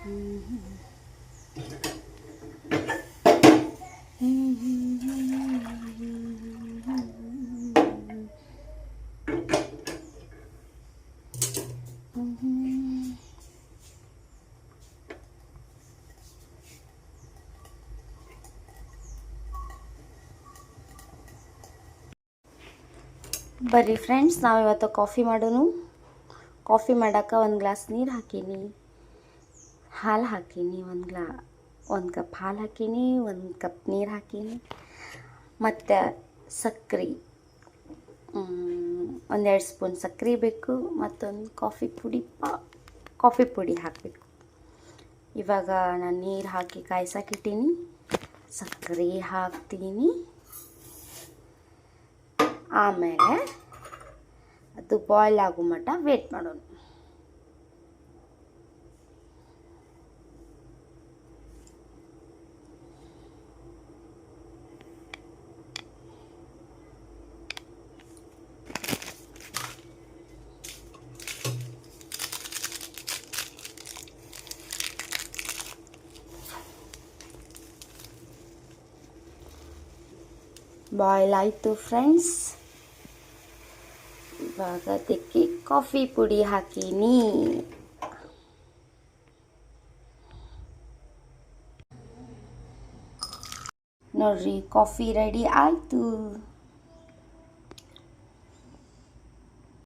ಬರ್ರಿ ಫ್ರೆಂಡ್ಸ್, ನಾವಿವತ್ತು ಕಾಫಿ ಮಾಡೋನು. ಕಾಫಿ ಮಾಡೋಕೆ ಒಂದು ಗ್ಲಾಸ್ ನೀರು ಹಾಕೀನಿ, ಹಾಲು ಹಾಕೀನಿ, ಒಂದು ಕಪ್ ಹಾಲು ಹಾಕೀನಿ, ಒಂದು ಕಪ್ ನೀರು ಹಾಕೀನಿ, ಮತ್ತು ಸಕ್ಕರೆ ಒಂದೆರಡು ಸ್ಪೂನ್ ಸಕ್ಕರೆ ಬೇಕು, ಮತ್ತೊಂದು ಕಾಫಿ ಪುಡಿ ಹಾಕಬೇಕು. ಇವಾಗ ನಾನು ನೀರು ಹಾಕಿ ಕಾಯ್ಸಕ್ಕಿಟ್ಟೀನಿ, ಸಕ್ಕರೆ ಹಾಕ್ತೀನಿ. ಆಮೇಲೆ ಅದು ಬಾಯ್ಲ್ ಆಗೋ ಮಟ್ಟ ವೇಟ್ ಮಾಡೋಣ. ಬಾಯ್ಲ್ ಆಯಿತು ಫ್ರೆಂಡ್ಸ್. ಇವಾಗ ಅದಕ್ಕೆ ಕಾಫಿ ಪುಡಿ ಹಾಕೀನಿ. ನೋಡ್ರಿ, ಕಾಫಿ ರೆಡಿ ಆಯಿತು.